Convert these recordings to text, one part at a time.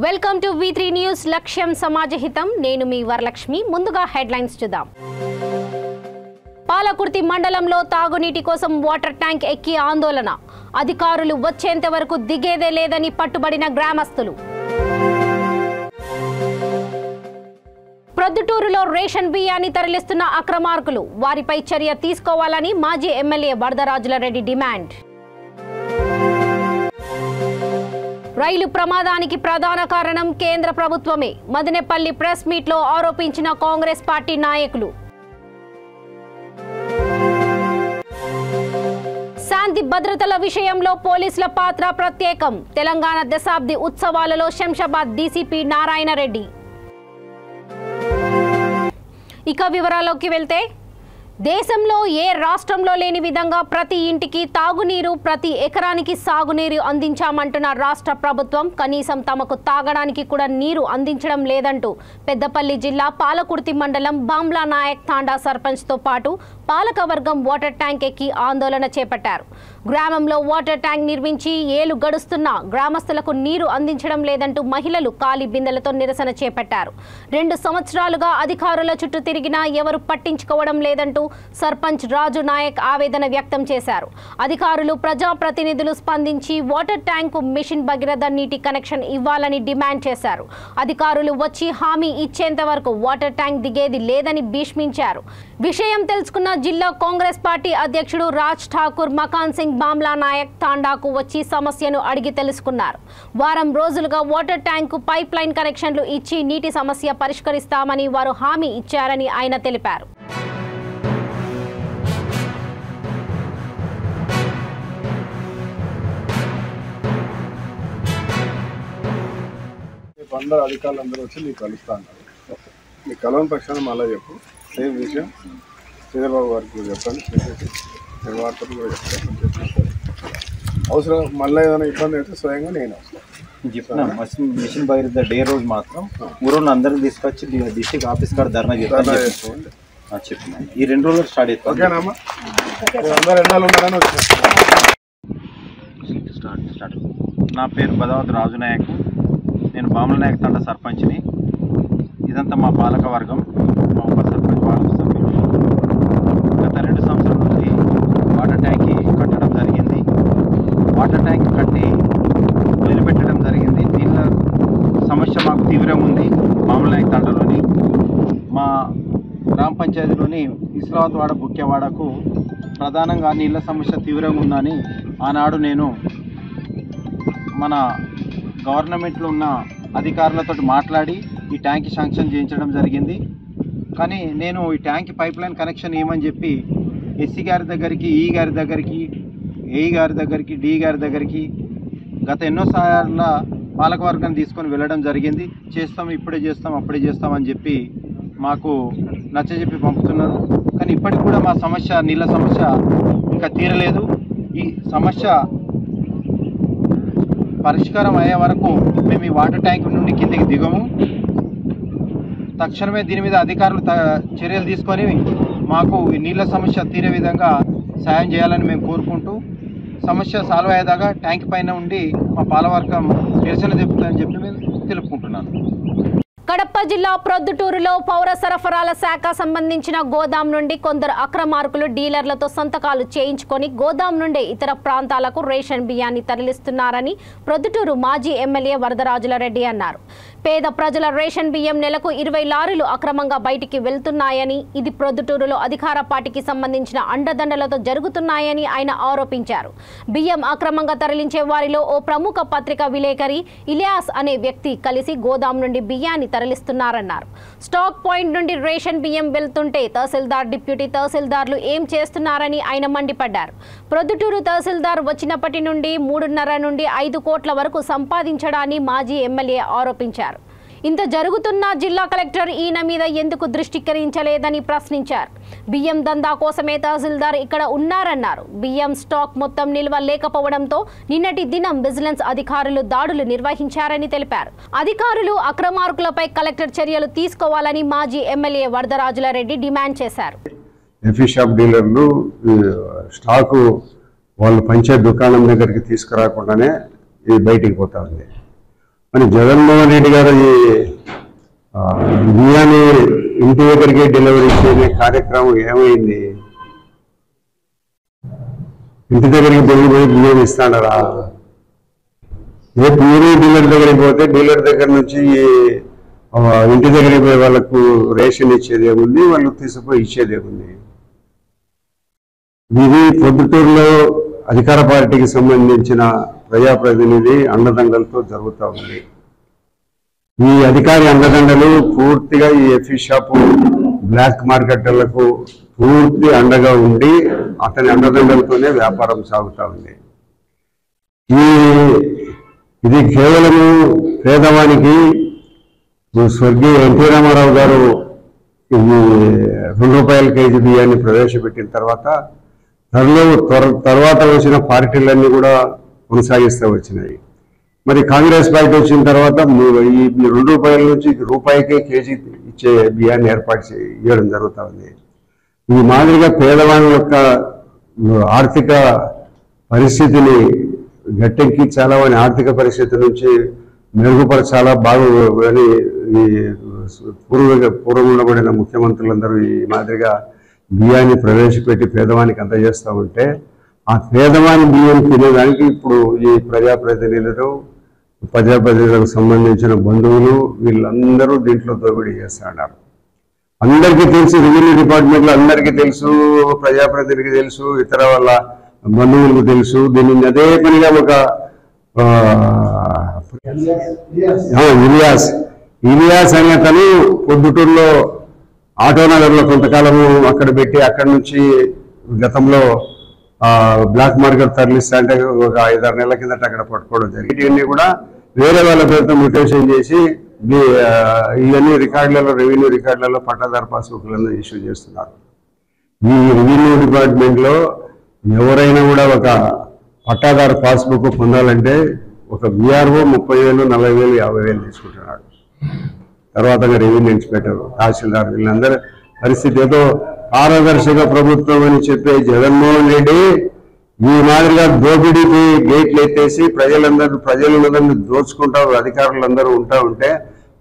Welcome to V3 news లక్ష్యం సమాజహితం నేను మీ వరలక్ష్మి ముందుగా హెడ్లైన్స్ చూద్దాం పాలకుర్తి మండలంలో తాగునీటి కోసం వాటర్ ట్యాంక్ ఎక్కి ఆందోళన అధికారులు వచ్చేంత వరకు దిగేదే లేదని పట్టుబడిన గ్రామస్తులు ప్రొద్దుటూరులో రేషన్ బియ్యాన్ని తరలిస్తున్న అక్రమార్కులు వారిపై చర్య తీసుకోవాలని మాజీ ఎమ్మెల్యే వరదరాజుల రెడ్డి డిమాండ్ రైలు ప్రమాదానికి ప్రధాన కారణం కేంద్ర ప్రభుత్వమే మదనపల్లి ప్రెస్ మీట్ లో ఆరోపించిన కాంగ్రెస్ పార్టీ నాయకులు శాంతి భద్రతల విషయంలో పోలీసుల పాత్ర ప్రత్యేకం తెలంగాణ దశాబ్ది ఉత్సవాలలో శంషాబాద్ డీసీపీ నారాయణ రెడ్డి ఇక వివరాల్లోకి వెళ్తే దేశంలో ఏ రాష్ట్రంలో లేని విధంగా ప్రతి ఇంటికి తాగునీరు ప్రతి ఎకరానికి సాగునీరు అందించామంటున్న రాష్ట్ర ప్రభుత్వం కనీసం తమకు తాగడానికి కూడా నీరు అందించడం లేదంటూ పెద్దపల్లి జిల్లా పాలకుర్తి మండలం బాంబ్లా నాయక్ తాండా సర్పంచ్తో పాటు పాలకవర్గం వాటర్ ట్యాంక్ ఎక్కి ఆందోళన చేపట్టారు గ్రామంలో వాటర్ ట్యాంక్ నిర్మించి ఏళ్లు గడుస్తున్నా గ్రామస్తులకు నీరు అందించడం లేదంటూ మహిళలు ఖాళీ బిందెలతో నిరసన చేపట్టారు 2 సంవత్సరాలుగా అధికారుల చుట్టూ తిరిగినా ఎవరు పట్టించుకోవడం లేదంటూ సర్పంచ్ రాజు నాయక్ ఆవేదన వ్యక్తం చేశారు అధికారులు ప్రజాప్రతినిధులు స్పందించి వాటర్ ట్యాంకు మిషన్ భగీరథ నీటి కనెక్షన్ ఇవ్వాలని డిమాండ్ చేశారు అధికారులు వచ్చి హామీ ఇచ్చేంత వరకు వాటర్ ట్యాంక్ దిగేది లేదని భీష్మించారు విషయం తెలుసుకున్న జిల్లా కాంగ్రెస్ పార్టీ అధ్యక్షుడు రాజ్ ఠాకూర్ మకాన్ సింగ్ బామ్లా నాయక్ తాండాకు వచ్చి సమస్యను అడిగి తెలుసుకున్నారు వారం రోజులుగా వాటర్ ట్యాంకు పైప్ లైన్ కనెక్షన్లు ఇచ్చి నీటి సమస్య పరిష్కరిస్తామని వారు హామీ ఇచ్చారని ఆయన తెలిపారు అందరూ అధికారులందరూ వచ్చి నీకు కలుస్తా అన్నారు నీకు కలవని పక్షాన్ని మళ్ళీ చెప్పు సేమ్ విషయం శ్రీధర్బాబు గారికి కూడా చెప్పండి నిర్వాహకులు కూడా చెప్తాను అవసరం మళ్ళీ ఏదైనా ఇబ్బంది అయితే స్వయంగా నేను చెప్పిన మిషన్ భగీరథ డే రోజు మాత్రం ఊరోళ్ళు అందరిని తీసుకొచ్చి డిస్ట్రిక్ట్ ఆఫీస్ కాడ ధర్నా చేసుకోండి చెప్పిన ఈ 2 రోజులు స్టార్ట్ అవుతుంది ఓకేనమ్మా అందరూ ఎండాలు ఉన్నారని స్టార్ట్ నా పేరు బదావత్ రాజు నాయక్ నేను బామ్ల నాయక్ తండ సర్పంచ్ని ఇదంతా మా పాలక వర్గం మా ఉప సర్పంచ్ వార్డు సభ్యులు గత 2 సంవత్సరాల నుండి వాటర్ ట్యాంక్ కట్టడం జరిగింది వాటర్ ట్యాంక్ కట్టి వదిలిపెట్టడం జరిగింది దీనిలో సమస్య మాకు తీవ్రంగా ఉంది బామ్ల నాయక్ తండలోని మా గ్రామ పంచాయతీలోని ఇస్లావత్వాడ బుక్యవాడకు ప్రధానంగా నీళ్ళ సమస్య తీవ్రంగా ఉందని ఆనాడు నేను మన గవర్నమెంట్లో ఉన్న అధికారులతో మాట్లాడి ఈ ట్యాంక్ శాంక్షన్ చేయించడం జరిగింది కానీ నేను ఈ ట్యాంక్ పైప్ లైన్ కనెక్షన్ ఏమని చెప్పి ఎస్సీ గారి దగ్గరికి ఈ గారి దగ్గరికి ఏఈ గారి దగ్గరికి డి గారి దగ్గరికి గత ఎన్నోసార్ల పాలకవర్గాన్ని తీసుకొని వెళ్ళడం జరిగింది చేస్తాం ఇప్పుడే చేస్తాం అప్పుడే చేస్తాం అని చెప్పి మాకు నచ్చజెప్పి పంపుతున్నారు కానీ ఇప్పటికి కూడా మా సమస్య నీళ్ళ సమస్య ఇంకా తీరలేదు ఈ సమస్య పరిష్కారం అయ్యే వరకు మేము ఈ వాటర్ ట్యాంక్ నుండి కిందికి దిగము తక్షణమే దీని మీద అధికారులు చర్యలు తీసుకొని మాకు ఈ నీళ్ళ సమస్య తీరే విధంగా సాయం చేయాలని మేము కోరుకుంటూ సమస్య సాల్వ్ అయ్యేదాకా ట్యాంక్ పైన ఉండి మా పాలవర్గం నిరసన తెలుపుతుందని చెప్పి మేము తెలుపుకుంటున్నాను కడప జిల్లా ప్రొద్దుటూరులో పౌర సరఫరాల శాఖ సంబంధించిన గోదాం నుండి కొందరు అక్రమార్కులు డీలర్లతో సంతకాలు చేయించుకొని గోదాం నుండి ఇతర ప్రాంతాలకు రేషన్ బియ్యాన్ని తరలిస్తున్నారని ప్రొద్దుటూరు మాజీ ఎమ్మెల్యే వరదరాజుల రెడ్డి అన్నారు పేద ప్రజల రేషన్ బియ్యం నెలకు 20 లారీలు అక్రమంగా బయటికి వెళ్తున్నాయని ఇది ప్రొద్దుటూరులో అధికార పార్టీకి సంబంధించిన అండదండలతో జరుగుతున్నాయని ఆయన ఆరోపించారు బియ్యం అక్రమంగా తరలించే వారిలో ఓ ప్రముఖ పత్రికా విలేకరి ఇలియాస్ అనే వ్యక్తి కలిసి గోదాం నుండి బియ్యాన్ని తరలిస్తున్నారన్నారు స్టాక్ పాయింట్ నుండి రేషన్ బియ్యం వెళ్తుంటే తహసీల్దార్ డిప్యూటీ తహసీల్దార్లు ఏం చేస్తున్నారని ఆయన మండిపడ్డారు ప్రొద్దుటూరు తహసీల్దార్ వచ్చినప్పటి నుండి 3.5 నుండి 5 కోట్ల వరకు సంపాదించడాన్ని మాజీ ఎమ్మెల్యే ఆరోపించారు ఇంత జరుగుతున్నా జిల్లా కలెక్టర్ ఈయన మీద ఎందుకు దృష్టికరించలేదని ప్రశ్నించారు బియ్యం దందా కోసమే తహసీల్దార్ ఇక్కడ ఉన్నారన్నారు బియ్యం స్టాక్ మొత్తం నిల్వ లేకపోవడంతో నిన్నటి దినం విజిలెన్స్ అధికారులు దాడులు నిర్వహించారని తెలిపారు అధికారులు అక్రమార్కులపై కలెక్టర్ చర్యలు తీసుకోవాలని మాజీ ఎమ్మెల్యే వరదరాజుల రెడ్డి డిమాండ్ చేశారు ఎఫీ షాప్ డీలర్లు స్టాకు వాళ్ళు పంచే దుకాణం దగ్గరికి తీసుకురాకుండానే ఇది బయటికి పోతా ఉంది మరి జగన్మోహన్ రెడ్డి గారు ఈ బియ్యాన్ని ఇంటి దగ్గరికి డెలివరీ చేసే కార్యక్రమం ఏమైంది? ఇంటి దగ్గరికి పోయి బియ్యం ఇస్తాడరా? రేపు మీరే డీలర్ దగ్గరికి పోతే డీలర్ దగ్గర నుంచి ఇంటి దగ్గరికి పోయి వాళ్ళకు రేషన్ ఇచ్చేది ఏముంది, వాళ్ళు తీసుకుపోయి ఇచ్చేది ఏముంది? ఇది పొద్దుటూరులో అధికార పార్టీకి సంబంధించిన ప్రజాప్రతినిధి అండదండలతో జరుగుతూ ఉంది. ఈ అధికారి అండదండలు పూర్తిగా ఈ ఎఫీ షాపు బ్లాక్ మార్కెట్లకు పూర్తి అండగా ఉండి అతని అండదండలతోనే వ్యాపారం సాగుతూ ఉంది. ఇది కేవలము పేదవానికి స్వర్గీయ ఎన్టీ రామారావు గారు ₹2 కేజీ బియ్యాన్ని ప్రవేశపెట్టిన తర్వాత వచ్చిన పార్టీలన్నీ కూడా కొనసాగిస్తూ వచ్చినాయి. మరి కాంగ్రెస్ పార్టీ వచ్చిన తర్వాత ఈ ₹2 నుంచి రూపాయికే కేజీ ఇచ్చే బియ్యాన్ని ఇవ్వడం జరుగుతూ ఉంది. ఈ మాదిరిగా పేదవాళ్ళ యొక్క ఆర్థిక పరిస్థితిని గట్టెక్కించాలా, వాని ఆర్థిక పరిస్థితి నుంచి మెరుగుపరచాలా బాగుని ఈ పూర్వం ఉండబడిన ముఖ్యమంత్రులందరూ ఈ మాదిరిగా బియ్యాన్ని ప్రవేశపెట్టి పేదవానికి అందజేస్తూ ఉంటే ఆ పేదవాని బియ్యం తినేదానికి ఇప్పుడు ఈ ప్రజాప్రతినిధులకు సంబంధించిన బంధువులు వీళ్ళందరూ దీంట్లో దోపిడీ చేస్తున్నారు. అందరికీ తెలుసు, రెవెన్యూ డిపార్ట్మెంట్లో అందరికీ తెలుసు, ప్రజాప్రతినిధికి తెలుసు, ఇతర వాళ్ళ బంధువులకు తెలుసు. దీనిని అదే పనిగా ఒక ఇలియాస్ అనే అతను పొద్దుటూరులో ఆటోనగర్లో కొంతకాలము అక్కడ పెట్టి అక్కడి నుంచి గతంలో బ్లాక్ మార్కెట్ తరలిస్తా అంటే ఒక 5-6 నెలల కిందట అక్కడ పట్టుకోవడం జరిగింది. ఇవన్నీ కూడా వేరే వాళ్ళ పేరుతో మ్యూటేషన్ చేసి ఇవన్నీ రెవెన్యూ రికార్డులలో పట్టాదారు పాస్బుక్లను ఇష్యూ చేస్తున్నారు. ఈ రెవెన్యూ డిపార్ట్మెంట్లో ఎవరైనా కూడా ఒక పట్టాదారు పాస్బుక్ పొందాలంటే ఒక విఆర్ఓ 30,000, 40,000, 50,000 తీసుకుంటున్నాడు. తర్వాత రెవెన్యూ ఇన్స్పెక్టర్, తహసీల్దార్ వీళ్ళందరూ పరిస్థితి ఏదో పారదర్శక ప్రభుత్వం అని చెప్పే జగన్మోహన్ రెడ్డి ఈ మాదిరిగా దోపిడీకి గేట్లు ఎత్తేసి ప్రజలందరినీ దోచుకుంటా అధికారులందరూ ఉంటా ఉంటే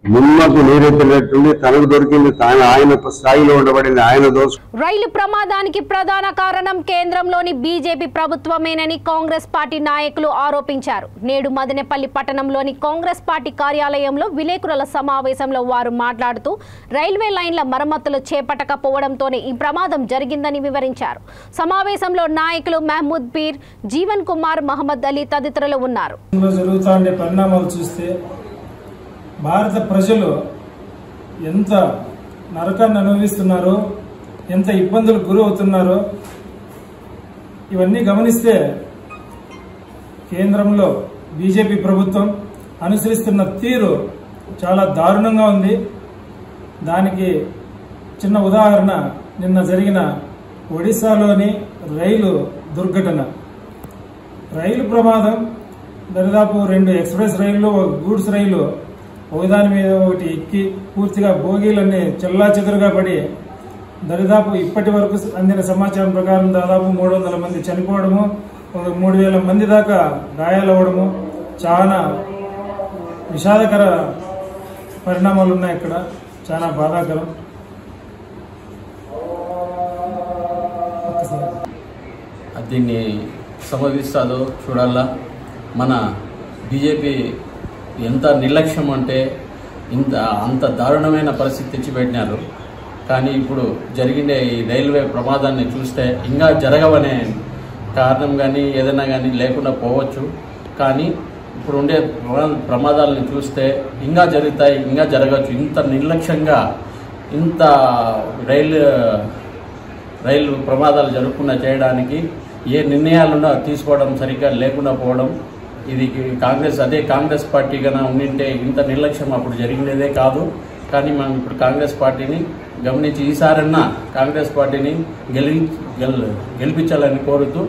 నిమ్మకు నీరెత్తినట్టుండి తనకు దొరికింది ఆయన స్థాయిలో ఉండబడింది ఆయన దోచు. రైలు ప్రమాదానికి ప్రధాన కారణం కేంద్రంలోని బీజేపీ ప్రభుత్వమేనని కాంగ్రెస్ పార్టీ నాయకులు ఆరోపించారు. నేడు మదనపల్లి పట్టణంలోని కాంగ్రెస్ పార్టీ కార్యాలయంలో విలేకరుల సమావేశంలో వారు మాట్లాడుతూ రైల్వే లైన్ల మరమ్మతులు చేపట్టకపోవడంతోనే ఈ ప్రమాదం జరిగిందని వివరించారు. సమావేశంలో నాయకులు మహమూద్ పీర్, జీవన్ కుమార్, మహమ్మద్ అలీ తదితరులు ఉన్నారు. భారత ప్రజలు ఎంత నరకాన్ని అనుభవిస్తున్నారో, ఎంత ఇబ్బందులు గురవుతున్నారో ఇవన్నీ గమనిస్తే కేంద్రంలో బీజేపీ ప్రభుత్వం అనుసరిస్తున్న తీరు చాలా దారుణంగా ఉంది. దానికి చిన్న ఉదాహరణ నిన్న జరిగిన ఒడిశాలోని రైలు దుర్ఘటన. రైలు ప్రమాదం దాదాపు 2 ఎక్స్ప్రెస్ రైళ్లు, ఒక గూడ్స్ రైలు ఒకదాని మీద ఒకటి ఎక్కి పూర్తిగా బోగీలన్నీ చెల్లాచెదురుగా పడి దరిదాపు ఇప్పటి వరకు అందిన సమాచారం ప్రకారం దాదాపు 300 మంది చనిపోవడము, 3,000 మంది దాకా గాయాలవ్వడము చాలా విషాదకర పరిణామాలు ఉన్నాయి. ఇక్కడ చాలా బాధాకరం. దీన్ని సమర్థిస్తాదో చూడాలా. మన బీజేపీ ఎంత నిర్లక్ష్యం అంటే అంత దారుణమైన పరిస్థితి తెచ్చిపెట్టినారు. కానీ ఇప్పుడు జరిగిన ఈ రైల్వే ప్రమాదాన్ని చూస్తే ఇంకా జరగవనే కారణం కానీ ఏదైనా కానీ లేకుండా పోవచ్చు. కానీ ఇప్పుడు ఉండే ప్రమాదాలను చూస్తే ఇంకా జరుగుతాయి, ఇంకా జరగచ్చు. ఇంత నిర్లక్ష్యంగా ఇంత రైలు ప్రమాదాలు జరగకుండా చేయడానికి ఏ నిర్ణయాలున్నా తీసుకోవడం సరిగ్గా లేకుండా పోవడం, ఇది కాంగ్రెస్ పార్టీ కన్నా ఉండింటే ఇంత నిర్లక్ష్యం అప్పుడు జరిగినదే కాదు. కానీ మనం ఇప్పుడు కాంగ్రెస్ పార్టీని గమనించి ఈసారన్నా కాంగ్రెస్ పార్టీని గెలిపించాలని కోరుతూ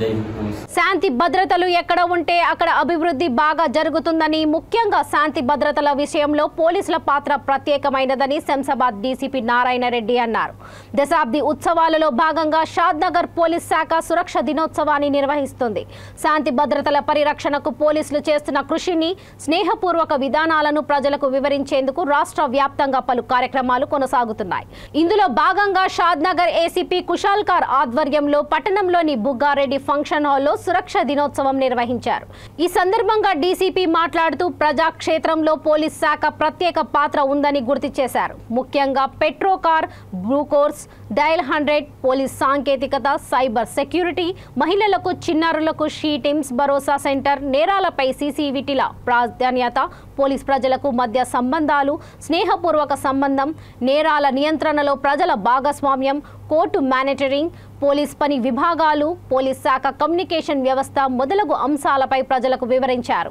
జై హింద్. శాంతి భద్రతలు ఎక్కడ ఉంటే అక్కడ అభివృద్ధి బాగా జరుగుతుందని, ముఖ్యంగా శాంతి భద్రతల విషయంలో పోలీసుల పాత్ర ప్రత్యేకమైనదని శంషాబాద్ డీసీపీ నారాయణ రెడ్డి అన్నారు. దశాబ్ది ఉత్సవాలలో భాగంగా షాద్నగర్ పోలీస్ శాఖ సురక్ష దినోత్సవాన్ని నిర్వహిస్తుంది. శాంతి భద్రతల పరిరక్షణకు పోలీసులు చేస్తున్న కృషిని, స్నేహపూర్వక విధానాలను ప్రజలకు వివరించేందుకు రాష్ట్ర వ్యాప్తంగా పలు కార్యక్రమాలు కొనసాగుతున్నాయి. ఇందులో భాగంగా షాద్నగర్ ఏసీపీ కుషాల్కార్ ఆధ్వర్యంలో పట్టణంలోని బుగ్గారెడ్డి ఫంక్షన్ హాల్లో సురక్ష దినోత్సవం నిర్వహించారు. ఈ సందర్భంగా డీసీపీ మాట్లాడుతూ ప్రజాక్షేత్రంలో పోలీస్ శాఖ ప్రత్యేక పాత్ర ఉందని గుర్తు చేశారు. ముఖ్యంగా పెట్రోకార్, బ్లూకోర్స్, డయల్ 100, పోలీస్ సాంకేతికత, సైబర్ సెక్యూరిటీ, మహిళలకు, చిన్నారులకు షీ టీమ్స్, భరోసా సెంటర్, నేరాలపై సీసీటీవీల ప్రాధాన్యత, పోలీస్ ప్రజలకు మధ్య సంబంధాలు, స్నేహపూర్వక సంబంధం, నేరాల నియంత్రణలో ప్రజల భాగస్వామ్యం, కోర్టు మానిటరింగ్, పోలీస్ పని విభాగాలు, పోలీస్ శాఖ కమ్యూనికేషన్ వ్యవస్థ మొదలగు అంశాలపై ప్రజలకు వివరించారు.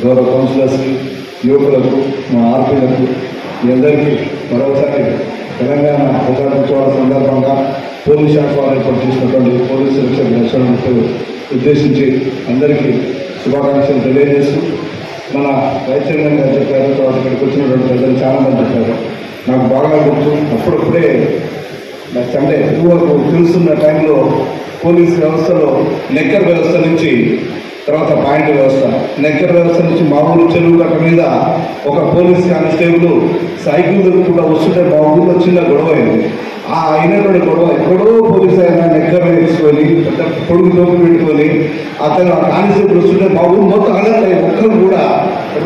గౌరవ కౌన్సిలర్స్కి, యువకులకు, మా ఆర్పీలకు అందరికీ మరోసారి తెలంగాణ ప్రజాదినోత్సవాల సందర్భంగా పోలీస్ శాఖ వారు ఏర్పాటు చేసినటువంటి పోలీస్ సురక్ష దినోత్సవాన్ని ఉద్దేశించి అందరికీ శుభాకాంక్షలు తెలియజేస్తూ, మన వైద్యం గారు చెప్పారు, తర్వాత ఇక్కడికి వచ్చినటువంటి ప్రజలు చాలామంది చెప్పారు. నాకు బాగా గుర్తు, అప్పుడప్పుడే అంటే ఊహకు తెలుస్తున్న టైంలో పోలీస్ వ్యవస్థలో నెక్కర్ వ్యవస్థ నుంచి తర్వాత పాయింట్ వ్యవస్థ, నెక్కర్ వ్యవస్థ నుంచి మా ఊరు చెరువు గట్ట మీద ఒక పోలీస్ కానిస్టేబుల్ సైకిల్ కూడా వస్తుంటే మా ఊళ్ళో చిన్న గొడవ అయింది. ఆ అయినటువంటి గొడవ ఎక్కడో పోలీస్ అయినా నెక్కర్ వేసుకొని పొడుగు తోపు పెట్టుకొని అతను ఆ కానిస్టేబుల్ వస్తుంటే మా ఊరు మొత్తం అలర్ట్ అయ్యి ఒక్కరు కూడా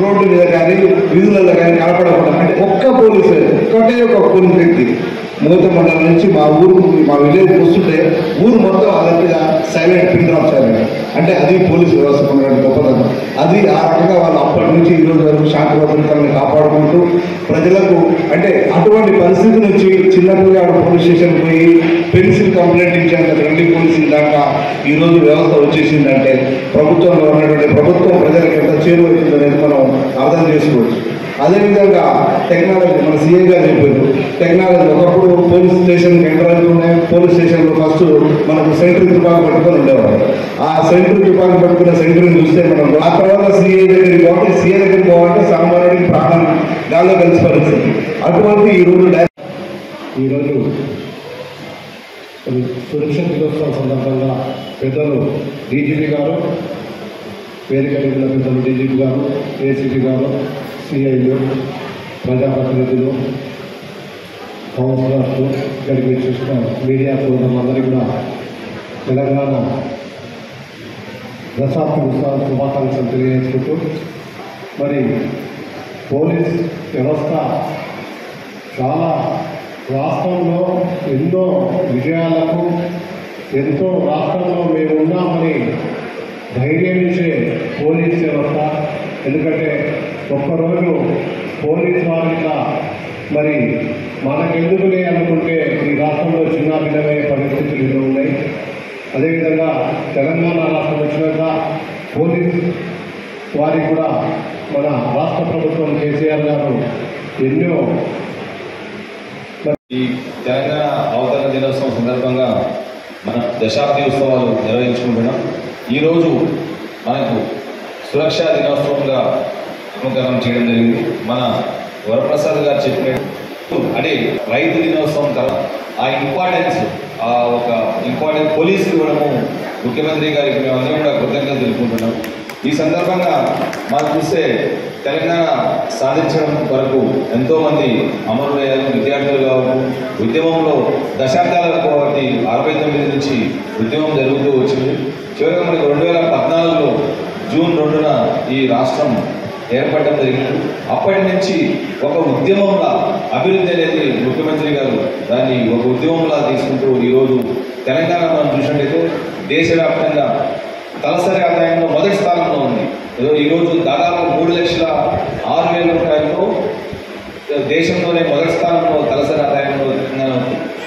రోడ్డు మీద కానీ వీధులలో కానీ కనపడకుండా, అంటే ఒక్క పోలీసు, ఒక్కటే ఒక పోలీస్ వ్యక్తి మూత మండలం నుంచి మా ఊరు, మా విలేజ్ వస్తుంటే ఊరు మొత్తం అలర్ట్గా సైలెంట్ పిన్ డ్రాప్ చేయాలి. అంటే అది పోలీసు వ్యవస్థ ఉన్నటువంటి గొప్పతనం. అది ఆ రకంగా వాళ్ళు అప్పటి నుంచి ఈరోజు వరకు శాంతి భద్రతలను కాపాడుకుంటూ ప్రజలకు, అంటే అటువంటి పరిస్థితి నుంచి చిన్నపిల్లగాడు పోలీస్ స్టేషన్ పోయి పెన్సిల్ కంప్లైంట్ ఇచ్చేంత రండి పోలీసు దాకా ఈరోజు వ్యవస్థ వచ్చేసిందంటే ప్రభుత్వంలో ఉన్నటువంటి ప్రభుత్వం ప్రజలకు ఎంత చేరువవుతుందనేది మనం అర్థం చేసుకోవచ్చు. అదేవిధంగా టెక్నాలజీ, మన సీఏ గారు చెప్పారు, టెక్నాలజీ ఒకప్పుడు పోలీస్ స్టేషన్కి ఎంటర్ అవుతున్నాయి. పోలీస్ స్టేషన్లో ఫస్ట్ మనకు సెంట్రీ తుపాకు పట్టుకొని ఉండేవారు. ఆ సెంట్రీ తుపాకు పట్టుకున్న సెంట్రీని చూస్తే మనం ఆ తర్వాత సీఏ దగ్గరికి పోవాలి, సీఏ దగ్గరికి పోవాలంటే సామాన్యుడికి ప్రాణం గాల్లో కలిసి పరిస్థితి. అటువంటి ఈరోజు సురక్ష దినోత్సవం సందర్భంగా పెద్దలు డీజీపీ గారు, వేదిక మీద పెద్దలు డీజీపీ గారు, ఏసీపీ గారు, సిఐలు, ప్రజాప్రతినిధులు, కౌన్సిలర్స్, ఇక్కడికి చూసిన మీడియా సోదరులందరికీ కూడా తెలంగాణ దశాబ్ది ఉత్సవ శుభాకాంక్షలు తెలియజేసుకుంటూ, మరి పోలీస్ వ్యవస్థ చాలా రాష్ట్రంలో ఎన్నో విజయాలకు, ఎంతో రాష్ట్రంలో మేము ఉన్నామని ధైర్యం ఇచ్చే పోలీస్ వ్యవస్థ. ఎందుకంటే ఒక్కరోజు పోలీస్ వారిగా మరి మనకెందుకులే అనుకుంటే ఈ రాష్ట్రంలో చిన్న భిన్నమైన పరిస్థితులు ఎన్నో ఉన్నాయి. అదేవిధంగా తెలంగాణ రాష్ట్రం వచ్చినాక పోలీస్ వారికి కూడా మన రాష్ట్ర ప్రభుత్వం కేసీఆర్ గారు ఎన్నో ఈ తెలంగాణ అవతరణ దినోత్సవం సందర్భంగా మన దశాబ్ది ఉత్సవాలు నిర్వహించుకుంటున్నాం. ఈరోజు మనకు సురక్షా దినోత్సవంగా నామకరణం చేయడం జరిగింది. మన వరప్రసాద్ గారు చెప్పినట్టు అంటే రైతు దినోత్సవం తర్వాత ఆ ఇంపార్టెన్స్, ఆ ఒక ఇంపార్టెన్స్ పోలీసులు ఇవ్వడము ముఖ్యమంత్రి గారికి మేమందరం కూడా కృతజ్ఞతలు తెలుపుకుంటున్నాం. ఈ సందర్భంగా మనం చూస్తే తెలంగాణ సాధించడం వరకు ఎంతోమంది అమరులయ్యారు, విద్యార్థులు కావచ్చు. ఉద్యమంలో దశాబ్దాల కాబట్టి 69 నుంచి ఉద్యమం జరుగుతూ వచ్చింది. చివరిగా మనకు 2014లో జూన్ 2న ఈ రాష్ట్రం ఏర్పడడం జరిగింది. అప్పటి నుంచి ఒక ఉద్యమంలా అభివృద్ధి అనేది ముఖ్యమంత్రి గారు దాన్ని ఒక ఉద్యమంలా తీసుకుంటూ ఈరోజు తెలంగాణ మనం చూసినట్లయితే దేశవ్యాప్తంగా తలసరి ఆదాయంలో మొదటి స్థానంలో ఉంది. ఈరోజు దాదాపు 3,06,000 రూపాయలతో దేశంలోనే మొదటి స్థానంలో తలసరి ఆదాయంలో,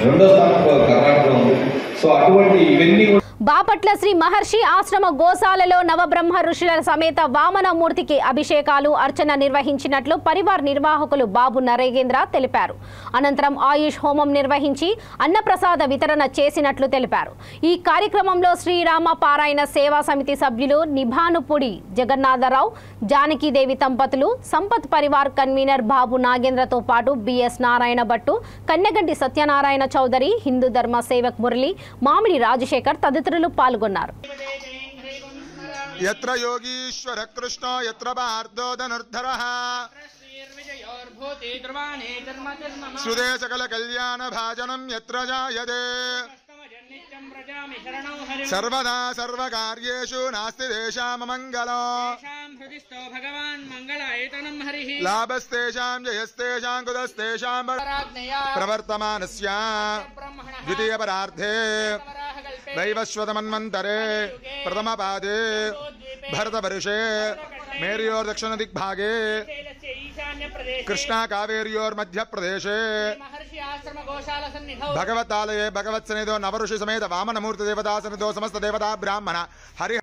రెండో స్థానంలో కర్ణాటకలో ఉంది. సో అటువంటి ఇవన్నీ బాపట్ల శ్రీ మహర్షి ఆశ్రమ గోశాలలో నవబ్రహ్మ ఋషుల సమేత వామనమూర్తికి అభిషేకాలు అర్చన నిర్వహించినట్లు పరివార్ నిర్వాహకులు బాబు నరేగేంద్ర తెలిపారు. అనంతరం ఆయుష్ హోమం నిర్వహించి అన్నప్రసాద వితరణ చేసినట్లు తెలిపారు. ఈ కార్యక్రమంలో శ్రీరామ పారాయణ సేవా సమితి సభ్యులు నిభానుపుడి జగన్నాథరావు, జానకీదేవి దంపతులు, సంపత్ పరివార్ కన్వీనర్ బాబు నాగేంద్రతో పాటు బిఎస్ నారాయణ భట్టు, కన్నెగంటి సత్యనారాయణ చౌదరి, హిందూ ధర్మ సేవక్ మురళి, మామిడి రాజశేఖర్ తదితరులు పాల్గొన్నారు. యత్ర యోగీశ్వర కృష్ణ యత్ర భార్దో ధనుర్ధరః సుదే సకల కళ్యాణ భాజనం యత్ర జాయతే సర్వదా సర్వకార్యేషు నాస్తి దేశామ మంగళం లాభస్తేషాం జయస్తేషాం కుతస్తేషాం ప్రవర్తమానస్య ద్వితీయ పరార్థే వైవస్వతమన్వంతరే ప్రథమ పాదే భరతవర్షే మేర్యోర్ దక్షిణ దిగ్భాగే కృష్ణా కావేర్యోర్ మధ్యప్రదేశే భగవతాలయే భగవత్సన్నిధో నవఋషి సమేత వామనమూర్తి దేవతా సన్నిధో సమస్త దేవతా బ్రాహ్మణ హరి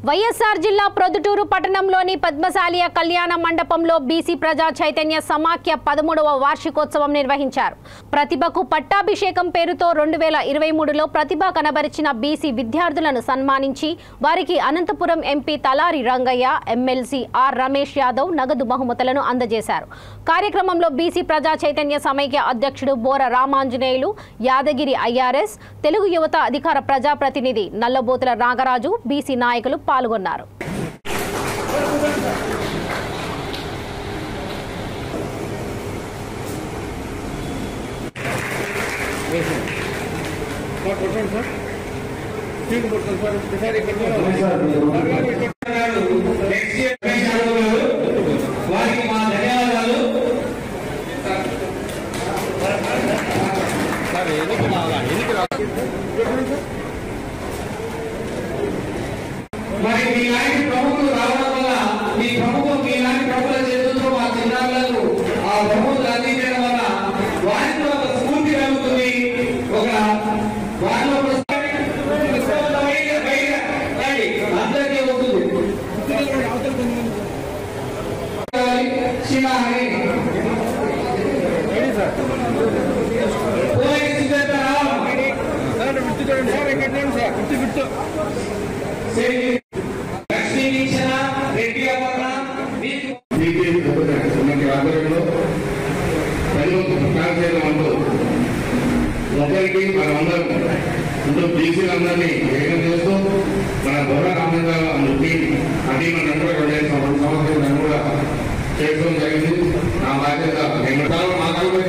వైఎస్ఆర్ జిల్లా ప్రొద్దుటూరు పట్టణంలోని పద్మశాలియ కళ్యాణ మండపంలో బీసీ ప్రజా చైతన్య సమాఖ్య 13వ వార్షికోత్సవం నిర్వహించారు. ప్రతిభకు పట్టాభిషేకం పేరుతో 2023లో ప్రతిభ కనబరిచిన బీసీ విద్యార్థులను సన్మానించి వారికి Anantapur MP Talari Rangaiah, MLC R Ramesh Yadav నగదు బహుమతులను అందజేశారు. కార్యక్రమంలో బీసీ ప్రజా చైతన్య సమైక్య అధ్యక్షుడు బోర రామాంజనేయులు, యాదగిరి ఐఆర్ఎస్, తెలుగు యువత అధికార ప్రజాప్రతినిధి నల్లబోతుల నాగరాజు, బీసీ నాయకులు పాల్గొన్నారు. మరి మీలాంటి ప్రభుత్వం రావడం వల్ల ఈ ప్రభుత్వం మీలాంటి ప్రభుత్వం చేతుల్లో మా చిన్నారులకు ఆ ప్రభుత్వం అందించడం వల్ల వారితో ఒక స్ఫూర్తి కలుగుతుంది, ఒక శివారి పోయి సిద్ధరావు లక్ష్మీ వీక్షణ రెడ్డి అమర్ణ ఆధ్వర్యంలో ఒకరికి మనమందరం ఇంట్లో బీసీలందరినీ ఏకం చేస్తూ మన బొర్ర రామచంద్రకి అది మన 2 సంవత్సరాలు కూడా చేయడం జరిగింది. నా బాధ్యత ఎన్నోసార్లు మాట్లాడుకుని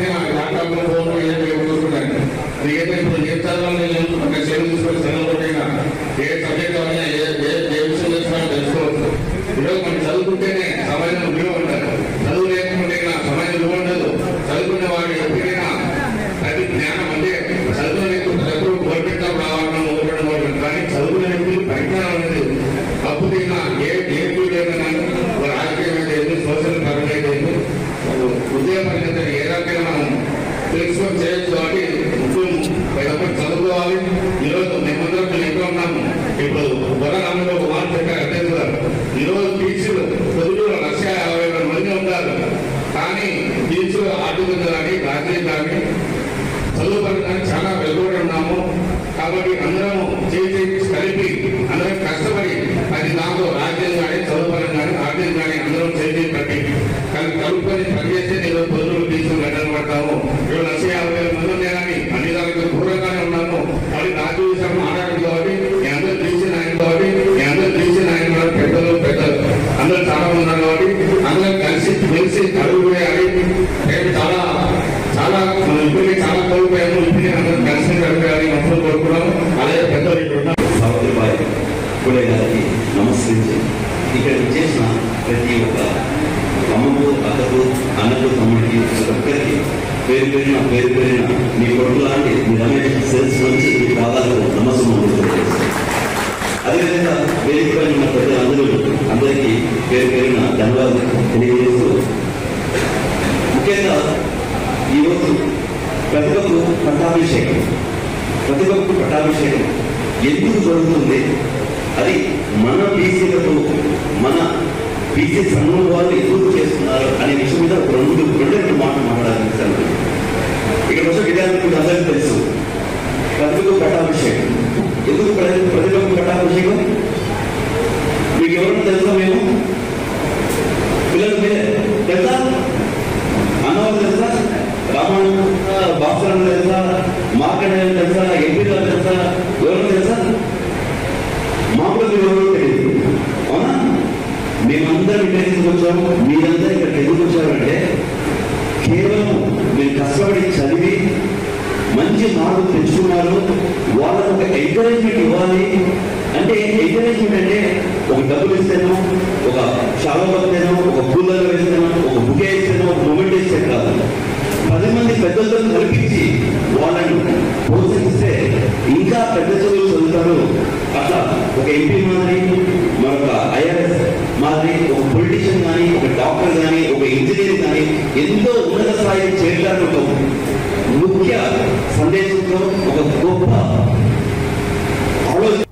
చూసుకున్నాను. అది ఏదైతే ఇప్పుడు ఏ చదవాలని ఒక సెలవు తీసుకొని సెలవు కొట్టినా ఏ సబ్జెక్ట్ అయినా ఏ విషయం చేసినా తెలుసుకోవచ్చు. ఈరోజు మనం చదువుకుంటేనే సమయం విలువ ఉండదు, చదువు లేకపోతే సమయం విలువ ఉండదు. చదువుకునే వాడు ఎప్పుడైనా అది జ్ఞానం అంటే చదువు లేకపోతే ఎప్పుడు గవర్నమెంట్ రావాలన్నా మొదలుపెట్టడం కానీ చదువుకునే వ్యక్తులు పరిజ్ఞానం అనేది కాకపోతే ఏ ఫీల్డ్ ఏదైనా రాజకీయం అయితే సోషల్ పరంగా అయితే ఉద్యోగపరంగా ఏ రకంగా మనం తెలుసుకొని చేయొచ్చు. కాబట్టి ముఖ్యం చదువుకోవాలి. ఈరోజు మేమందరం ఇంట్లో ఉన్నాము. ఇప్పుడు బొర్రరాములో వారు చెప్పారు అధ్యక్షులు గారు, ఈరోజు టీచర్లు పొద్దుటూరు 150,000 మంది ఉంటారు. కానీ టీచర్లు ఆర్థికంగా కానీ రాజకీయం కానీ చదువు పరంగా చాలా వెలువడి ఉన్నాము. కాబట్టి అందరము చేసి కలిపి అందరం కష్టపడి అది దాంతో రాజ్యం కానీ చదువు పరంగా కానీ ఆర్థికం కానీ అందరం చేసి కట్టి కలుపుకొని పనిచేస్తే నేను పొద్దుటూరు టీచర్లు గడ్డలు పడతాము. 150,000 మంది ఉన్నాయి కానీ అన్ని దానికి దూరంగానే ఉన్నాము. అది రాజ్య విషయం మాట్లాడదు కాబట్టి మీ అందరూ తెలిసిన ఆయన కాబట్టి మీ అందరూ తెలిసిన ఆయన పెద్దలు అందరూ చాలా మంది ఉన్నారు కాబట్టి అందరం కలిసి మెలిసి అడుగు వేయాలి. చాలా చాలా ఇప్పటికీ చాలా కోల్పోయాము. ఇప్పటికీ అందరం కలిసి అడుగుయాలి మనసులో కోరుకున్నాము. అలాగే పెద్దలు ఇక్కడ సావిత్రిబాయి పూలే గారికి నమస్కరించి ఇక్కడ చేసిన ప్రతి ఒక్క అమ్మకు అక్కకు అన్నకు తమ్ముడికి ప్రతి ఒక్కరికి పేరు పేరిన మీ కొడుకు లాంటి మీ రమేష్ సెల్స్ నుంచి మీ పాదాలకు నమస్కారం. అదేవిధంగా వేదికపై ఉన్న అందరికీ పేరున ధన్యవాదాలు తెలియజేస్తూ ముఖ్యంగా ఈరోజు ప్రతిభకు పట్టాభిషేకం ఎందుకు జరుగుతుంది, అది మన బీసీలతో మన బీసీ సంఘం వాళ్ళు ఎందుకు చేస్తున్నారు అనే విషయం మీద ఒక రెండు మాటలు మాట్లాడాలి. ఇక్కడ వచ్చే విద్యార్థులకు అందరికీ తెలుసు ప్రతిభకు పట్టాభిషేకం. ఎందుకు ప్రతిభకు పట్టాభిషేకం మీకు ఎవరైనా తెలుసా? మేము పిల్లలు మీరే తెలుసా? అన్నవాళ్ళు తెలుసా? రామాయణ భాస్కరం తెలుసా? మార్కండేయులు తెలుసా? ఎంపీ గారు తెలుసా? ఎవరు తెలుసా? మాకు ఎవరు తెలియదు. అవునా? మేమందరం ఇక్కడ ఎందుకు వచ్చాము, మీరందరూ ఇక్కడ ఎందుకు వచ్చారంటే కేవలం మీరు కష్టపడి చదివి మంచి మార్కులు తెచ్చుకున్నారు. వాళ్ళకు ఒక ఎంకరేజ్మెంట్ ఇవ్వాలి. అంటే ఎంకరేజ్మెంట్ అంటే ఒక డబ్బులు ఇస్తేనో, ఒక షాలో ఇస్తేనో, ఒక పూలలో వేస్తేనో, ఒక బుకే ఇస్తేనో, ఒక మొమెంట్ ఇస్తే కాదు. 10 మంది పెద్దలతో కల్పించి వాళ్ళను ప్రోత్సహిస్తే ఇంకా పెద్ద చదువులు చదువుతారు. అట్లా ఒక ఎంపీ మాదిరి, మరొక ఐఆర్ఎస్ మాదిరి, ఒక పొలిటీషియన్ కానీ, ఒక డాక్టర్ కానీ, ఒక ఇంజనీర్ కానీ ఎంతో ఉన్నత స్థాయికి చేరడానికి ఒక ముఖ్య సందేశంతో ఒక గొప్ప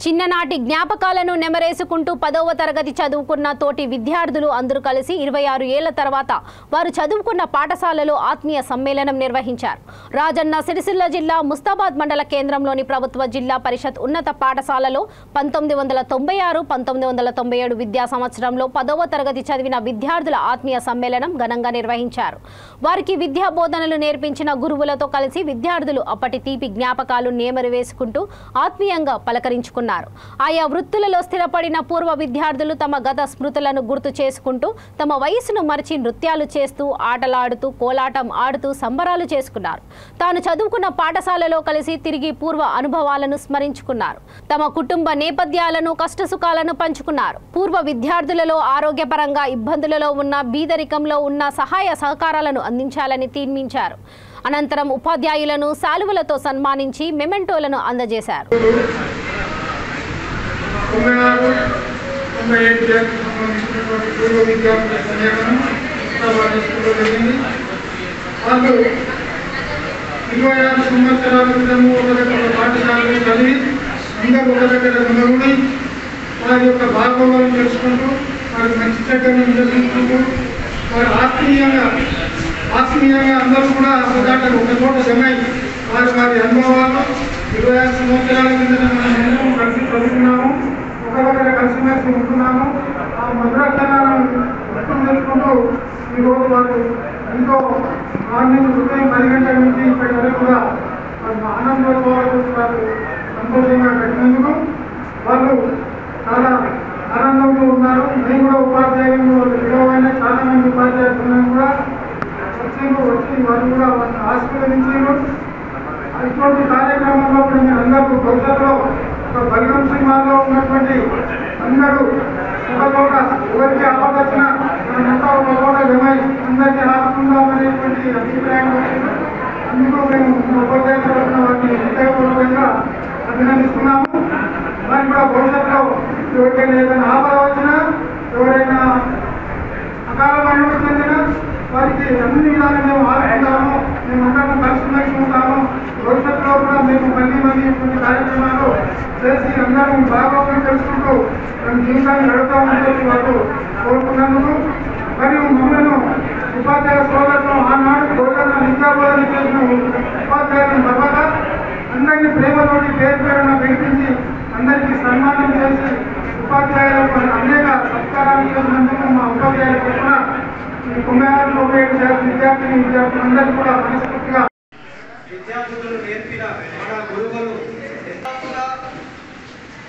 చిన్ననాటి జ్ఞాపకాలను నెమరేసుకుంటూ 10వ తరగతి చదువుకున్న తోటి విద్యార్థులు అందరూ కలిసి 26 ఏళ్ల తర్వాత వారు చదువుకున్న పాఠశాలలో ఆత్మీయ సమ్మేళనం నిర్వహించారు. రాజన్న సిరిసిల్ల జిల్లా ముస్తాబాద్ మండల కేంద్రంలోని ప్రభుత్వ జిల్లా పరిషత్ ఉన్నత పాఠశాలలో 1996, 1997 విద్యా సంవత్సరంలో 10వ తరగతి చదివిన విద్యార్థుల ఆత్మీయ సమ్మేళనం ఘనంగా నిర్వహించారు. వారికి విద్యా బోధనలు నేర్పించిన గురువులతో కలిసి విద్యార్థులు అప్పటి తీపి జ్ఞాపకాలు నెమరేసుకుంటూ ఆత్మీయంగా పలకరించుకున్నారు. ఆయా వృత్తులలో స్థిరపడిన పూర్వ విద్యార్థులు తమ గత స్మృతులను గుర్తు చేసుకుంటూ తమ వయసును మరిచి నృత్యాలు చేస్తూ ఆటలాడుతూ కోలాటం ఆడుతూ సంబరాలు చేసుకున్నారు. తాను చదువుకున్న పాఠశాలలో కలిసి తిరిగి పూర్వ అనుభవాలను స్మరించుకున్నారు. తమ కుటుంబ నేపథ్యాలను కష్టసుఖాలను పంచుకున్నారు. పూర్వ విద్యార్థులలో ఆరోగ్యపరంగా ఇబ్బందులలో ఉన్న బీదరికంలో ఉన్న సహాయ సహకారాలను అందించాలని తీర్మానించారు. అనంతరం ఉపాధ్యాయులను శాలువలతో సన్మానించి మెమెంటోలను అందజేశారు. 96-97 సంబంధించినటువంటి పూర్వ విద్యార్థుల సమ్మేళనం స్కూల్లో జరిగింది. వాళ్ళు 26 సంవత్సరాల క్రితము ఒక దగ్గర పాఠశాలను చదివి అందరూ ఒక దగ్గర నిలబడి వారి యొక్క భాగోళాలను తెలుసుకుంటూ వారి మంచి చెడ్డలను నిర్దేశించుకుంటూ వారు ఆత్మీయంగా అందరూ కూడా ఒక చోట జమై వారి వారి అనుభవాలు 25 సంవత్సరాల కింద మనం కలిసి చదువుకున్నాము, ఒకరికొకరు కలిసిమెలిసి ఉంటున్నాము. ఆ మధురక్షణాలను గుర్తు చేసుకుంటూ ఈరోజు వారు ఎంతో మార్నింగ్ ఉదయం 10 గంటల నుంచి ఇప్పటి వరకు కూడా ఆనందోత్సవాలు వారు సంతోషంగా గడిపినందుకు వాళ్ళు చాలా ఆనందంలో ఉన్నారు. మేము కూడా ఉపాధ్యాయులు విలువైన చాలా మంది ఉపాధ్యాయులు కూడా వచ్చి వారు కూడా వాళ్ళని ఆశీర్వదించారు. ఇటువంటి కార్యక్రమంలో కూడా మీరు అందరూ భవిష్యత్తులో ఒక బలిగం సినిమాలో ఉన్నటువంటి అందరూ ఒక చోట ఎవరికి ఆపద వచ్చినా మనమంతా ఒక చోట జమై అందరికీ ఆపుకుందామనేటువంటి అభిప్రాయం వచ్చింది. అందుకు మేము ఉపాధ్యాయులు వారిని హృదయపూర్వకంగా అభినందిస్తున్నాము. మరి కూడా భవిష్యత్తులో ఎవరికైనా ఏదైనా ఆపద వచ్చినా, ఎవరైనా అకాల మరణం చెందినా వారికి అన్ని విధాలు మేము ఆదుకుంటాము, మేమందరం కలిసిమెలిసి ఉంటాము. భవిష్యత్తులో కూడా మేము మళ్ళీ ఇటువంటి కార్యక్రమాలు చేసి అందరం బాగోగులు తెలుసుకుంటూ మన జీవితాన్ని గడుపుతామని వాళ్ళు కోరుకున్నందుకు, మరియు మమ్మల్ని ఉపాధ్యాయ సోదరులు ఆనాడు బోధన విద్యా బోధన చేసిన ఉపాధ్యాయులను తర్వాత అందరినీ ప్రేమతోటి పేరు పేరున పిలిపించి అందరికీ సన్మానం చేసి ఉపాధ్యాయులకు అనేక సత్కారాలు చేసినందుకు మా ఉపాధ్యాయుల తరఫున 96 విద్యార్థులందరికీ కూడా మనస్ఫూర్తిగా విద్యార్థులు నేర్పిన మన గురువులు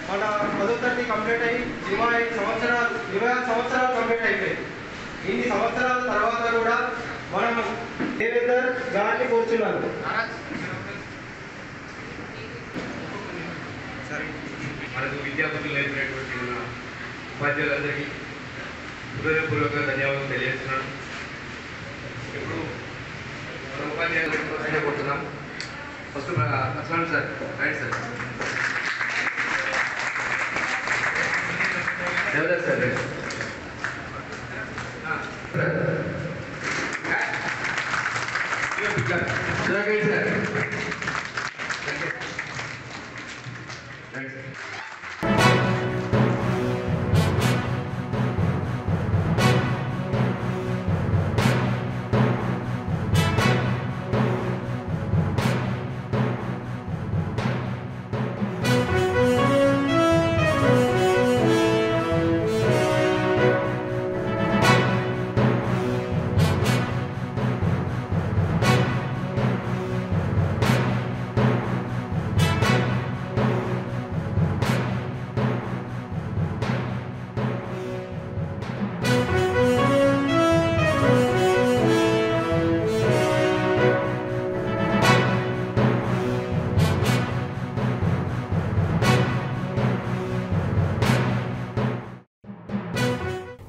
మన 10వ తరగతి కంప్లీట్ అయ్యి 26 సంవత్సరాలు కంప్లీట్ అయిపోయింది. ఇన్ని సంవత్సరాల తర్వాత కూడా మనం దేవేందర్ గారిని కూర్చున్నాను. మనకు విద్యార్థులు నేర్పినటువంటి మన ఉపాధ్యాయులందరికీ హృదయపూర్వక ధన్యవాదాలు తెలియజేస్తున్నాను. ఇప్పుడు మన ఉపాధ్యాయులు కొడుతున్నాం. First Aslam sir, right sir, Devdas sir,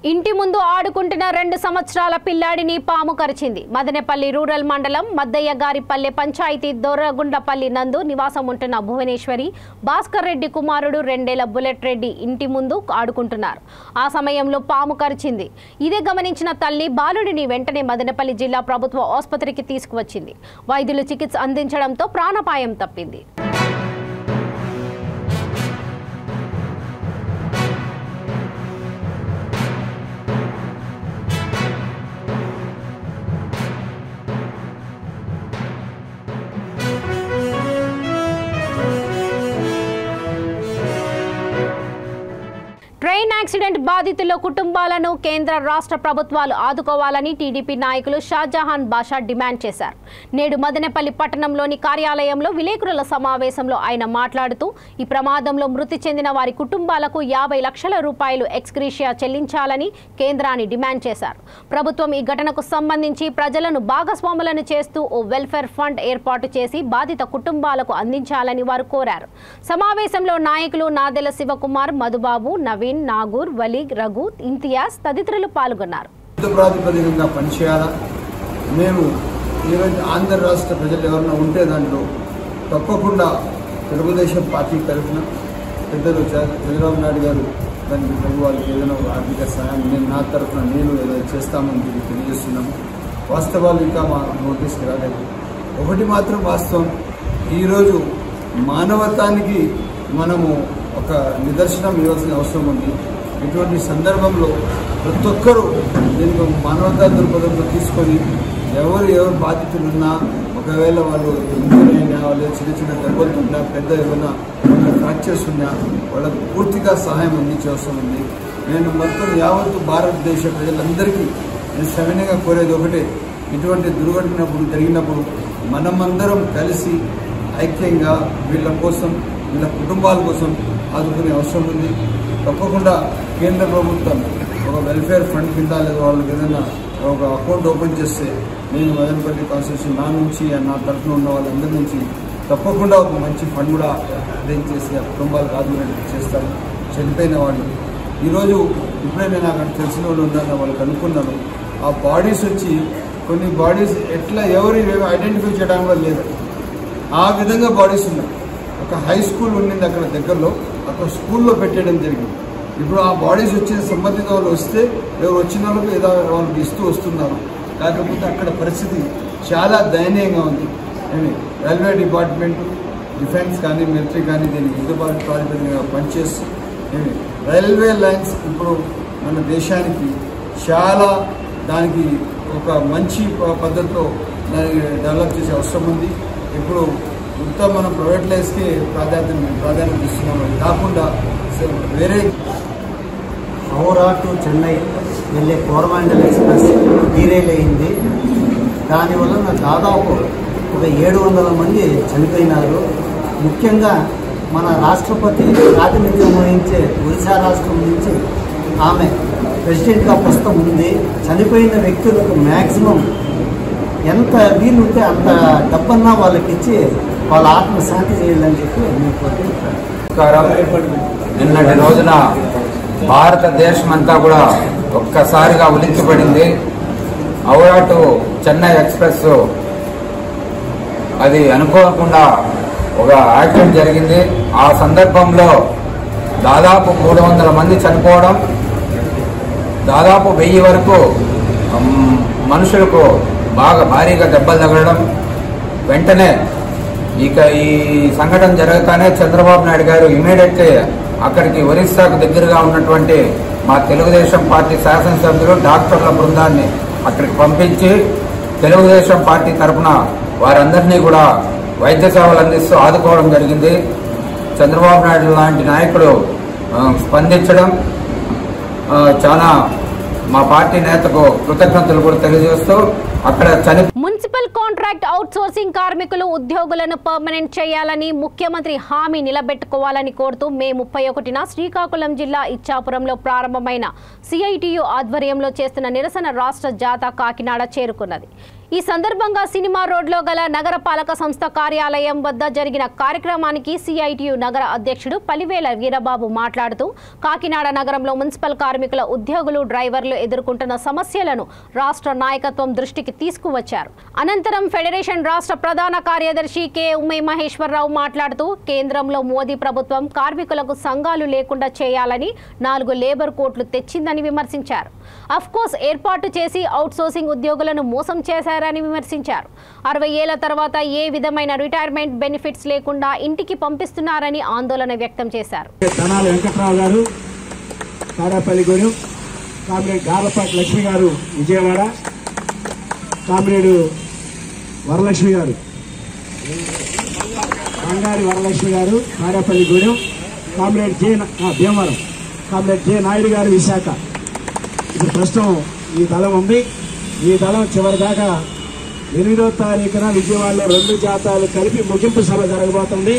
ఇంటి ముందు ఆడుకుంటున్న 2 సంవత్సరాల పిల్లాడిని పాము కరిచింది. మదనపల్లి రూరల్ మండలం మద్దయ్యగారిపల్లె పంచాయతీ దొరగుండపల్లి నందు నివాసం ఉంటున్న భువనేశ్వరి భాస్కర్ రెడ్డి కుమారుడు 2 ఏళ్ల బుల్లెట్ రెడ్డి ఇంటి ముందు ఆడుకుంటున్నారు. ఆ సమయంలో పాము కరిచింది. ఇదే గమనించిన తల్లి బాలుడిని వెంటనే మదనపల్లి జిల్లా ప్రభుత్వ ఆసుపత్రికి తీసుకువచ్చింది. వైద్యులు చికిత్స అందించడంతో ప్రాణాపాయం తప్పింది. ట్రైన్ యాక్సిడెంట్ బాధితుల కుటుంబాలను కేంద్ర రాష్ట్ర ప్రభుత్వాలు ఆదుకోవాలని టీడీపీ నాయకులు షాజహాన్ బాషా డిమాండ్ చేశారు. నేడు మదనపల్లి పట్టణంలోని కార్యాలయంలో విలేకరుల సమావేశంలో ఆయన మాట్లాడుతూ ఈ ప్రమాదంలో మృతి చెందిన వారి కుటుంబాలకు 50 లక్షల రూపాయలు ఎక్స్గ్రీషియా చెల్లించాలని కేంద్రాన్ని డిమాండ్ చేశారు. ప్రభుత్వం ఈ ఘటనకు సంబంధించి ప్రజలను భాగస్వాములను చేస్తూ ఓ వెల్ఫేర్ ఫండ్ ఏర్పాటు చేసి బాధిత కుటుంబాలకు అందించాలని వారు కోరారు. సమావేశంలో నాయకులు నాదెల శివకుమార్, మధుబాబు, నవీన్, నాగూర్, వలీ, రఘు, ఇంతియాజ్ తదితరులు పాల్గొన్నారు. ప్రాతిపదికంగా పనిచేయాలా, మేము ఏవైతే ఆంధ్ర రాష్ట్ర ప్రజలు ఎవరైనా ఉంటే దాంట్లో తప్పకుండా తెలుగుదేశం పార్టీ తరఫున పెద్దలు చంద్రబాబు నాయుడు గారు దానికి ప్రభు వాళ్ళకి ఏదైనా ఆర్థిక సహాయం నేను నా తరఫున నేను ఏదైనా చేస్తామని తెలియజేస్తున్నాము. వాస్తవాలు ఇంకా మా నోటీస్కి రాలేదు. ఒకటి మాత్రం వాస్తవం, ఈరోజు మానవత్వానికి మనము ఒక నిదర్శనం ఇవ్వాల్సిన అవసరం ఉంది. ఇటువంటి సందర్భంలో ప్రతి ఒక్కరూ దీనికి మానవతా దృక్పథంలో తీసుకొని ఎవరు బాధితులున్నా ఒకవేళ వాళ్ళు ఇంజూరీ అయినా లేదా చిన్న చిన్న దెబ్బలున్నా పెద్ద ఏమైనా ఫ్రాక్చర్స్ ఉన్నా వాళ్ళకు పూర్తిగా సహాయం అందించే అవసరం ఉంది. నేను మొత్తం యావత్తు భారతదేశ ప్రజలందరికీ నేను సవినయంగా కోరేది ఒకటే, ఇటువంటి దుర్ఘటన జరిగినప్పుడు మనమందరం కలిసి ఐక్యంగా వీళ్ళ కోసం వీళ్ళ కుటుంబాల కోసం ఆదుకునే అవసరం ఉంది. తప్పకుండా కేంద్ర ప్రభుత్వం ఒక వెల్ఫేర్ ఫండ్ కింద లేదా వాళ్ళకి ఏదైనా ఒక అకౌంట్ ఓపెన్ చేస్తే నేను మదనపల్లి కాన్స్టిట్యూషన్ నా నుంచి నా తరఫున ఉన్న వాళ్ళందరి నుంచి తప్పకుండా ఒక మంచి ఫండ్ కూడా అరేంజ్ చేసి ఆ కుటుంబాలకు ఆదుకునేట్టు చేస్తాను. చనిపోయిన వాళ్ళు ఈరోజు ఇప్పుడే నేను అక్కడ తెలిసిన వాళ్ళు ఉన్నారని వాళ్ళకి అనుకున్నాను. ఆ బాడీస్ వచ్చి కొన్ని బాడీస్ ఎట్లా ఎవరు ఐడెంటిఫై చేయడం వల్ల లేదు, ఆ విధంగా బాడీస్ ఉన్నాయి. ఒక హై స్కూల్ ఉండింది అక్కడ దగ్గరలో, అక్కడ స్కూల్లో పెట్టేయడం జరిగింది. ఇప్పుడు ఆ బాడీస్ వచ్చిన సంబంధిత వాళ్ళు వస్తే ఎవరు వచ్చిన వాళ్ళకి ఏదో వాళ్ళకి ఇస్తూ వస్తున్నారు. కాకపోతే అక్కడ పరిస్థితి చాలా దయనీయంగా ఉంది. రైల్వే డిపార్ట్మెంట్, డిఫెన్స్ కానీ మిలిటరీ కానీ దీనికి యుద్ధ ప్రాతిపదికగా పనిచేస్తూ రైల్వే లైన్స్ ఇప్పుడు మన దేశానికి చాలా దానికి ఒక మంచి పద్ధతిలో దానికి డెవలప్ చేసే అవసరం ఉంది. ఇప్పుడు ఇంత మనం ప్రైవేట్ లైన్స్కి ప్రాధాన్యత ఇస్తున్నాం. అది కాకుండా వేరే హౌరా టు చెన్నై వెళ్ళే కోరమాండల్ ఎక్స్ప్రెస్ డీరైల్ అయింది. దానివల్ల దాదాపు ఒక 700 మంది చనిపోయినారు. ముఖ్యంగా మన రాష్ట్రపతి ప్రాతినిధ్యం వహించే ఒరిస్సా రాష్ట్రం నుంచి ఆమె ప్రెసిడెంట్గా ప్రస్తుతం ఉంది. చనిపోయిన వ్యక్తులకు మ్యాక్సిమం ఎంత వీలుంటే అంత డబ్బన్నా వాళ్ళకి ఇచ్చి వాళ్ళ ఆత్మశాంతి చేయాలని చెప్పి నిన్నటి రోజున భారతదేశం అంతా కూడా ఒక్కసారిగా ఉలిక్కిపడింది. హౌరా టు చెన్నై ఎక్స్ప్రెస్ అది అనుకోకుండా ఒక యాక్సిడెంట్ జరిగింది. ఆ సందర్భంలో దాదాపు 300 మంది చనిపోవడం, దాదాపు 1000 వరకు మనుషులకు భారీగా దెబ్బలు తగలడం. వెంటనే ఇక ఈ సంఘటన జరగగానే చంద్రబాబు నాయుడు గారు ఇమీడియట్ అక్కడికి ఒరిస్సాకు దగ్గరగా ఉన్నటువంటి మా తెలుగుదేశం పార్టీ శాసనసభ్యులు డాక్టర్ల బృందాన్ని అక్కడికి పంపించి తెలుగుదేశం పార్టీ తరఫున వారందరినీ కూడా వైద్య సేవలు అందిస్తూ ఆదుకోవడం జరిగింది. చంద్రబాబు నాయుడు లాంటి నాయకుడు స్పందించడం చాలా మా పార్టీ నేతకు కృతజ్ఞతలు కూడా తెలియజేస్తూ అక్కడ మున్సిపల్ కాంట్రాక్ట్ అవుట్ సోర్సింగ్ కార్మికులు ఉద్యోగులను పర్మనెంట్ చేయాలని ముఖ్యమంత్రి హామీ నిలబెట్టుకోవాలని కోరుతూ మే 31న శ్రీకాకుళం జిల్లా ఇచ్చాపురంలో ప్రారంభమైన సిఐటియు ఆధ్వర్యంలో చేస్తున్న నిరసన రాష్ట్ర జాథా కాకినాడ చేరుకున్నది. ఈ సందర్భంగా సినిమా రోడ్లో గల నగరపాలక సంస్థ కార్యాలయం వద్ద జరిగిన కార్యక్రమానికి సిఐటియు నగర అధ్యక్షుడు పలివేల వీరబాబు మాట్లాడుతూ కాకినాడ నగరంలో మున్సిపల్ కార్మికుల ఉద్యోగులు డ్రైవర్లు ఎదుర్కొంటున్న సమస్యలను రాష్ట్ర నాయకత్వం దృష్టికి తీసుకువచ్చారు. అనంతరం ఫెడరేషన్ రాష్ట్ర ప్రధాన కార్యదర్శి కె ఉమై మహేశ్వరరావు మాట్లాడుతూ కేంద్రంలో మోదీ ప్రభుత్వం కార్మికులకు సంఘాలు లేకుండా చేయాలని 4 లేబర్ కోడ్లు తెచ్చిందని విమర్శించారు. అఫ్కోర్స్ ఏర్పాటు చేసి అవుట్సోర్సింగ్ ఉద్యోగులను మోసం చేశారని విమర్శించారు. 60 ఏళ్ల తర్వాత ఏ విధమైన రిటైర్మెంట్ బెనిఫిట్స్ లేకుండా ఇంటికి పంపిస్తున్నారని ఆందోళన వ్యక్తం చేశారు. ధనాల వెంకట్రావు గారు తాడేపల్లిగూడెం, కామ్రేడ్ గార్లపాటి లక్ష్మి గారు విజయవాడ, కామ్రేడ్ వరలక్ష్మి గారు బంగారి వరలక్ష్మి గారు Tadepalligudem, comrade Bhimavaram, comrade J Naidu గారు విశాఖ. ఇప్పుడు ప్రస్తుతం ఈ దళం ఉంది. ఈ దళం చివరి దాకా 8వ తారీఖున విజయవాడలో 2 జాతాలు కలిపి ముగింపు సభ జరగబోతుంది.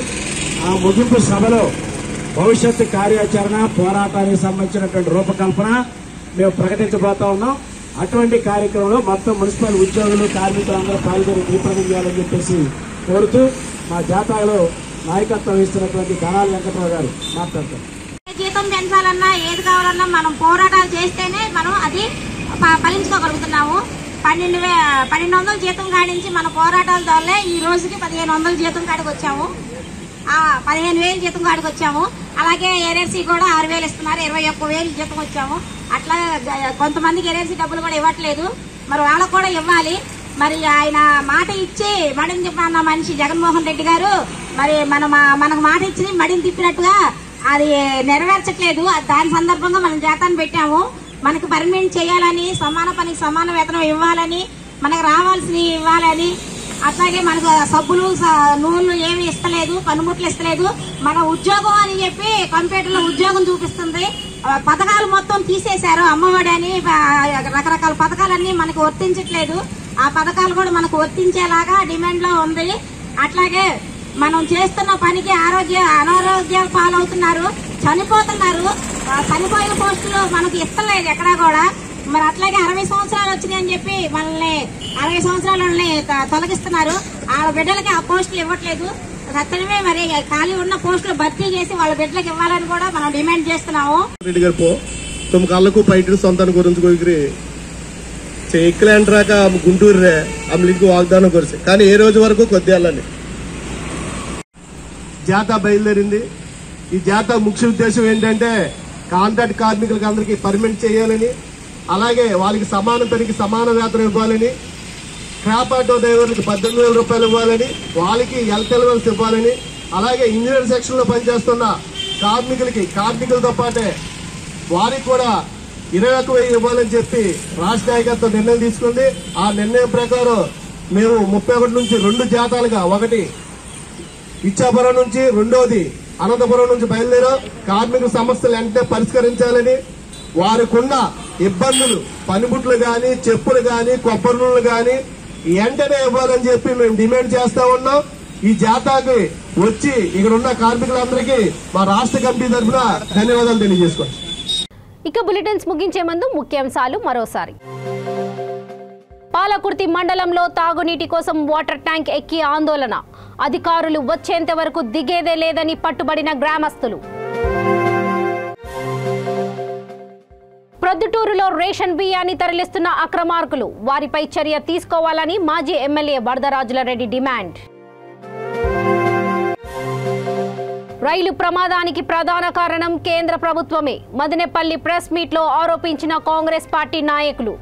ఆ ముగింపు సభలో భవిష్యత్తు కార్యాచరణ పోరాటానికి సంబంధించినటువంటి రూపకల్పన మేము ప్రకటించబోతా ఉన్నాం. అటువంటి కార్యక్రమంలో మొత్తం మున్సిపల్ ఉద్యోగులు కార్మికులందరూ పాల్గొని దీపం చేయాలని చెప్పేసి కోరుతూ మా జాతాలో నాయకత్వం వహిస్తున్నటువంటి ధనాల వెంకట్రావు గారు మాట్లాడతారు. జీతం పెంచాలన్నా ఏది కావాలన్నా మనం పోరాటాలు చేస్తేనే మనం అది ఫలించుకోగలుగుతున్నాము. 1200 జీతం కాడించి మన పోరాటాల వల్లే ఈ రోజుకి 1500 జీతం కాడికి వచ్చాము. 15,000 జీతం కాడికి వచ్చాము. అలాగే ఎన్ఆర్సీ కూడా 6,000 ఇస్తున్నారు, 21,000 జీతం వచ్చాము. అట్లా కొంతమందికి ఎన్ఆర్సీ డబ్బులు కూడా ఇవ్వట్లేదు, మరి వాళ్ళకు కూడా ఇవ్వాలి. మరి ఆయన మాట ఇచ్చి మడిని తిప్పన్న మనిషి జగన్మోహన్ రెడ్డి గారు మరి మనకు మాట ఇచ్చి మడిని తిప్పినట్టుగా అది నెరవేర్చట్లేదు. దాని సందర్భంగా మనం జాతాన్ని పెట్టాము. మనకు పర్మనెంట్ చేయాలని, సమాన పనికి సమాన వేతనం ఇవ్వాలని, మనకు రావాల్సినవి ఇవ్వాలని, అట్లాగే మనకు సబ్బులు నూనెలు ఏమి ఇస్తలేదు, పనిముట్లు ఇస్తలేదు. మన ఉద్యోగం అని చెప్పి కంప్యూటర్లో ఉద్యోగం చూపిస్తుంది. పథకాలు మొత్తం తీసేశారు. అమ్మఒడి అని రకరకాల పథకాలన్నీ మనకు వర్తించట్లేదు. ఆ పథకాలు కూడా మనకు వర్తించేలాగా డిమాండ్ లో ఉంది. అట్లాగే మనం చేస్తున్న పనికి అనారోగ్యాలు పాలవుతున్నారు, చనిపోతున్నారు. చనిపోయిన పోస్టులు మనకు ఇస్తలేదు ఎక్కడా కూడా. మరి అట్లాగే 60 సంవత్సరాలు వచ్చినాయని చెప్పి మనల్ని 60 సంవత్సరాలని తొలగిస్తున్నారు. ఆ బిడ్డలకి ఆ పోస్టులు ఇవ్వట్లేదు. తక్షణమే మరి ఖాళీ ఉన్న పోస్టులు భర్తీ చేసి వాళ్ళ బిడ్డలకు ఇవ్వాలని కూడా మనం డిమాండ్ చేస్తున్నాము. రెడ్డి గారు तुम कళ్ళకు పైటి సొంతాన్ని గురించి కోగిరి చెక్లాండ్ రాక గుంటూరు రే అమ్లికి వాగ్దానం కొరిసి కానీ ఏ రోజు వరకు కొద్దియాలని జాతా బయలుదేరింది. ఈ జాతా ముఖ్య ఉద్దేశం ఏంటంటే కాంట్రాక్ట్ కార్మికులకు అందరికీ పర్మనెంట్ చేయాలని, అలాగే వాళ్ళకి సమాన పనికి సమాన వేతనం ఇవ్వాలని, క్రాప్ ఆటో డ్రైవర్లకు 18,000 రూపాయలు ఇవ్వాలని, వాళ్ళకి హెల్త్ అలవెన్స్ ఇవ్వాలని, అలాగే ఇంజనీర్ సెక్షన్ లో పనిచేస్తున్న కార్మికులతో పాటే వారికి కూడా 21,000 ఇవ్వాలని చెప్పి రాష్ట్ర నాయకత్వం నిర్ణయం తీసుకుంది. ఆ నిర్ణయం ప్రకారం మేము 31 నుంచి 2 జాతాలుగా, ఒకటి ఇచ్చాపురం నుంచి, రెండోది అనంతపురం నుంచి బయలుదేరాం. కార్మిక సమస్యలు వెంటనే పరిష్కరించాలని, వారికున్న ఇబ్బందులు పనిముట్లు గాని, చెప్పులు గాని, కొబ్బరి నూనెలు గాని వెంటనే ఇవ్వాలని చెప్పి మేము డిమాండ్ చేస్తా ఉన్నాం. ఈ జాతాకి వచ్చి ఇక్కడ ఉన్న కార్మికులందరికీ మా రాష్ట్ర కమిటీ తరఫున ధన్యవాదాలు తెలియజేసుకోండి. ఇక బులెటిన్స్ ముగించే ముందు ముఖ్యాంశాలు మరోసారి. పాలకుర్తి మండలంలో తాగునీటి కోసం వాటర్ ట్యాంక్ ఎక్కి ఆందోళన, అధికారులు వచ్చేంత వరకు దిగేదే లేదని పట్టుబడిన గ్రామస్తులు. ప్రొద్దుటూరులో రేషన్ బియ్యాన్ని తరలిస్తున్న అక్రమార్కులు, వారిపై చర్య తీసుకోవాలని మాజీ ఎమ్మెల్యే వరదరాజుల రెడ్డి డిమాండ్. రైలు ప్రమాదానికి ప్రధాన కారణం కేంద్ర ప్రభుత్వమే, మదనపల్లి ప్రెస్ మీట్ లో ఆరోపించిన కాంగ్రెస్ పార్టీ నాయకులు.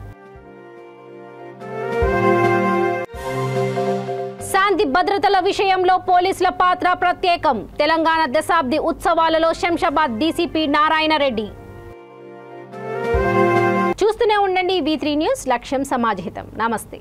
శాంతి భద్రతల విషయంలో పోలీసుల పాత్ర ప్రత్యేకం, తెలంగాణ దశాబ్ది ఉత్సవాలలో శంషాబాద్ డీసీపీ నారాయణ రెడ్డి. చూస్తూనే ఉండండి V3 న్యూస్, లక్ష్యం సమాజహితం. నమస్తే.